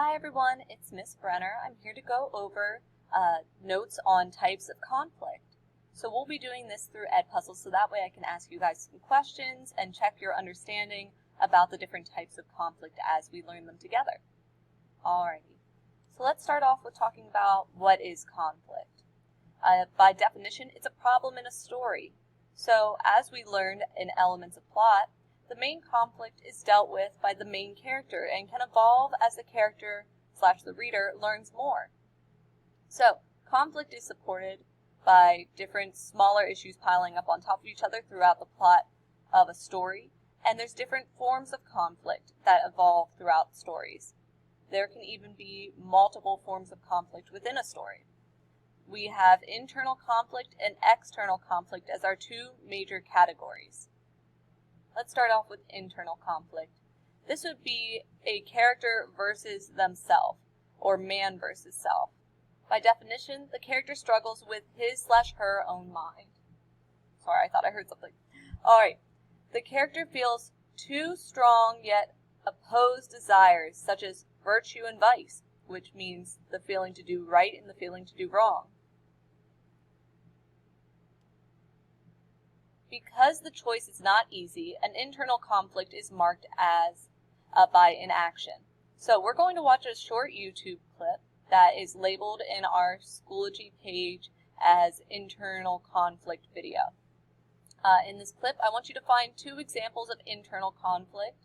Hi everyone, it's Miss Brenner. I'm here to go over notes on types of conflict. So we'll be doing this through Edpuzzle, so that way I can ask you guys some questions and check your understanding about the different types of conflict as we learn them together. Alrighty, so let's start off with talking about what is conflict. By definition, it's a problem in a story. So as we learned in Elements of Plot, the main conflict is dealt with by the main character and can evolve as the character / the reader learns more. So conflict is supported by different smaller issues piling up on top of each other throughout the plot of a story, and there's different forms of conflict that evolve throughout stories. There can even be multiple forms of conflict within a story. We have internal conflict and external conflict as our two major categories. Let's start off with internal conflict. This would be a character versus themselves, or man versus self. By definition, the character struggles with his / her own mind. Sorry, I thought I heard something. Alright, the character feels two strong yet opposed desires, such as virtue and vice, which means the feeling to do right and the feeling to do wrong. Because the choice is not easy, an internal conflict is marked as by inaction. So we're going to watch a short YouTube clip that is labeled in our Schoology page as internal conflict video. In this clip, I want you to find two examples of internal conflict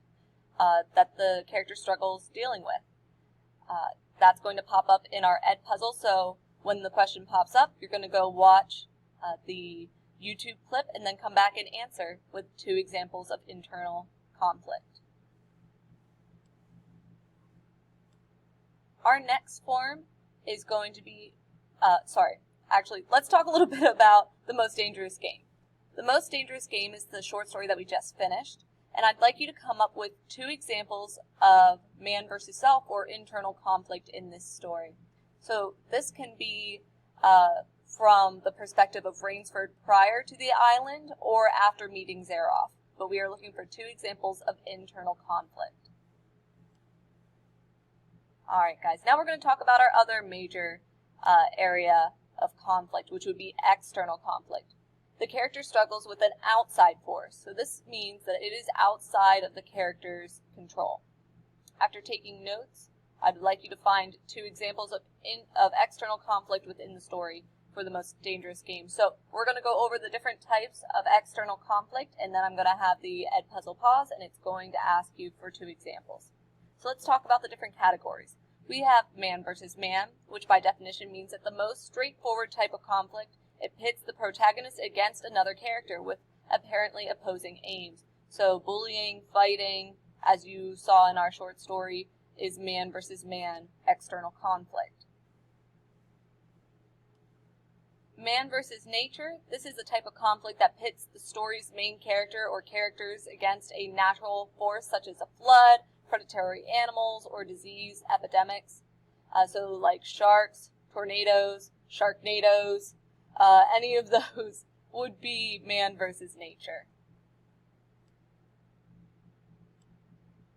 that the character struggles dealing with. That's going to pop up in our Edpuzzle, so when the question pops up, you're going to go watch the YouTube clip and then come back and answer with two examples of internal conflict. Our next form is going to be, let's talk a little bit about The Most Dangerous Game. The Most Dangerous Game is the short story that we just finished, and I'd like you to come up with two examples of man versus self or internal conflict in this story. So this can be from the perspective of Rainsford prior to the island or after meeting Zaroff, but we are looking for two examples of internal conflict. Alright guys, now we're going to talk about our other major area of conflict, which would be external conflict. The character struggles with an outside force, so this means that it is outside of the character's control. After taking notes, I'd like you to find two examples of external conflict within the story for The Most Dangerous Game. So we're going to go over the different types of external conflict, and then I'm going to have the Edpuzzle pause, and it's going to ask you for two examples. So let's talk about the different categories. We have man versus man, which by definition means that the most straightforward type of conflict, it pits the protagonist against another character with apparently opposing aims. So bullying, fighting, as you saw in our short story, is man versus man external conflict. Man versus nature, this is the type of conflict that pits the story's main character or characters against a natural force such as a flood, predatory animals, or disease epidemics. So like sharks, tornadoes, sharknadoes, any of those would be man versus nature.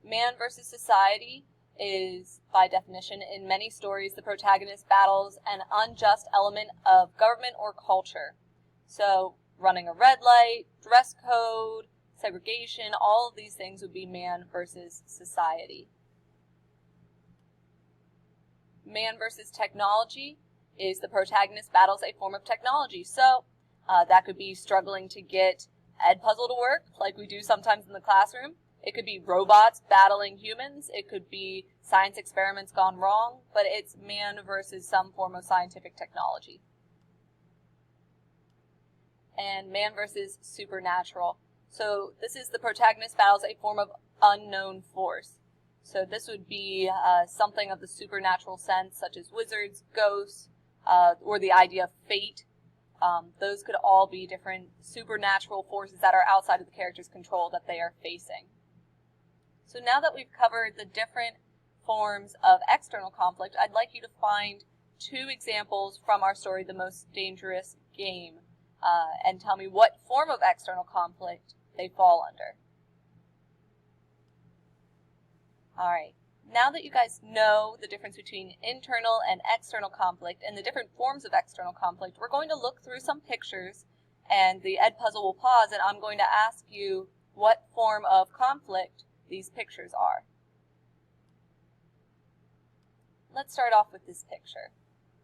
Man versus society is, by definition, in many stories, the protagonist battles an unjust element of government or culture. So, running a red light, dress code, segregation, all of these things would be man versus society. Man versus technology is the protagonist battles a form of technology. So, that could be struggling to get Edpuzzle to work, like we do sometimes in the classroom. It could be robots battling humans. It could be science experiments gone wrong, but it's man versus some form of scientific technology. And man versus supernatural. So this is the protagonist battles a form of unknown force. So this would be something of the supernatural sense, such as wizards, ghosts, or the idea of fate. Those could all be different supernatural forces that are outside of the character's control that they are facing. So now that we've covered the different forms of external conflict, I'd like you to find two examples from our story, The Most Dangerous Game, and tell me what form of external conflict they fall under. Alright, Now that you guys know the difference between internal and external conflict and the different forms of external conflict, we're going to look through some pictures, and the Edpuzzle will pause, and I'm going to ask you what form of conflict these pictures are. Let's start off with this picture.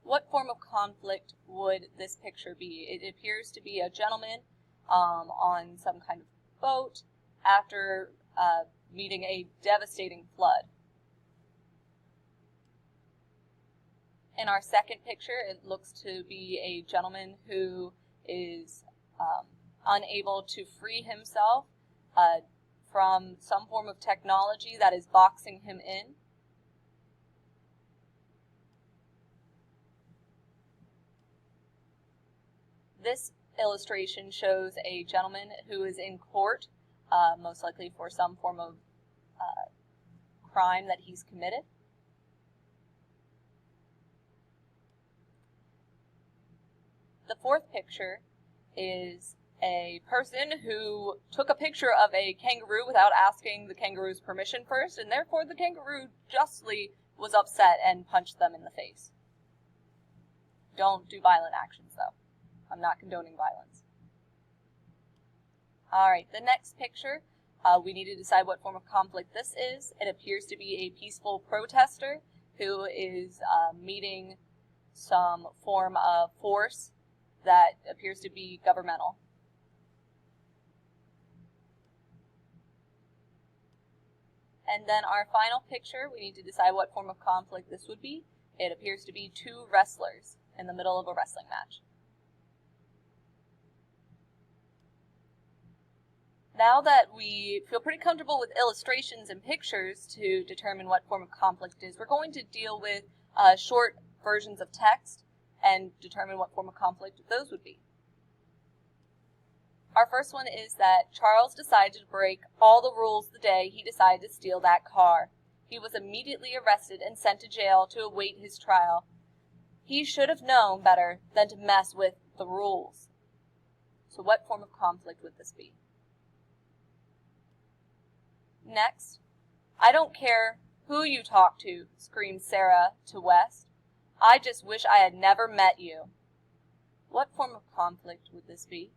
What form of conflict would this picture be? It appears to be a gentleman on some kind of boat after meeting a devastating flood. In our second picture, it looks to be a gentleman who is unable to free himself from some form of technology that is boxing him in. This illustration shows a gentleman who is in court, most likely for some form of crime that he's committed. The fourth picture is a person who took a picture of a kangaroo without asking the kangaroo's permission first, and therefore the kangaroo justly was upset and punched them in the face. Don't do violent actions, though. I'm not condoning violence. Alright, the next picture, we need to decide what form of conflict this is. It appears to be a peaceful protester who is meeting some form of force that appears to be governmental. And then our final picture, we need to decide what form of conflict this would be. It appears to be two wrestlers in the middle of a wrestling match. Now that we feel pretty comfortable with illustrations and pictures to determine what form of conflict is, we're going to deal with short versions of text and determine what form of conflict those would be. Our first one is that Charles decided to break all the rules the day he decided to steal that car. He was immediately arrested and sent to jail to await his trial. He should have known better than to mess with the rules. So what form of conflict would this be? Next, I don't care who you talk to, screamed Sarah to West. I just wish I had never met you. What form of conflict would this be?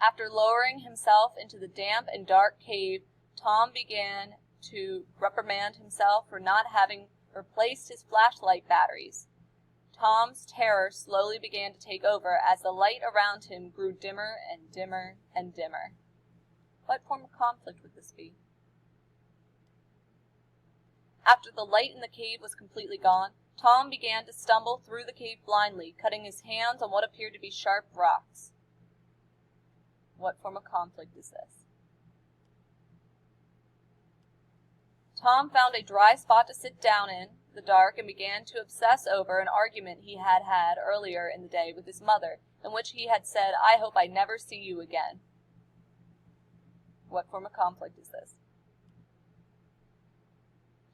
After lowering himself into the damp and dark cave, Tom began to reprimand himself for not having replaced his flashlight batteries. Tom's terror slowly began to take over as the light around him grew dimmer and dimmer and dimmer. What form of conflict would this be? After the light in the cave was completely gone, Tom began to stumble through the cave blindly, cutting his hands on what appeared to be sharp rocks. What form of conflict is this? Tom found a dry spot to sit down in the dark and began to obsess over an argument he had had earlier in the day with his mother, in which he had said, "I hope I never see you again." What form of conflict is this?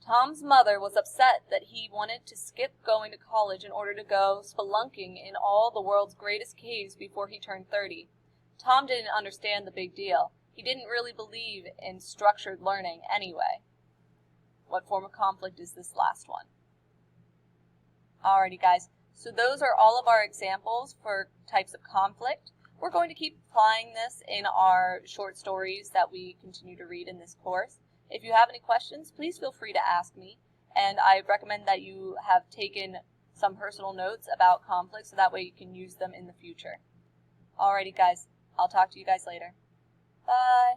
Tom's mother was upset that he wanted to skip going to college in order to go spelunking in all the world's greatest caves before he turned 30. Tom didn't understand the big deal. He didn't really believe in structured learning anyway. What form of conflict is this last one? Alrighty guys, so those are all of our examples for types of conflict. We're going to keep applying this in our short stories that we continue to read in this course. If you have any questions, please feel free to ask me, and I recommend that you have taken some personal notes about conflict so that way you can use them in the future. Alrighty guys, I'll talk to you guys later. Bye!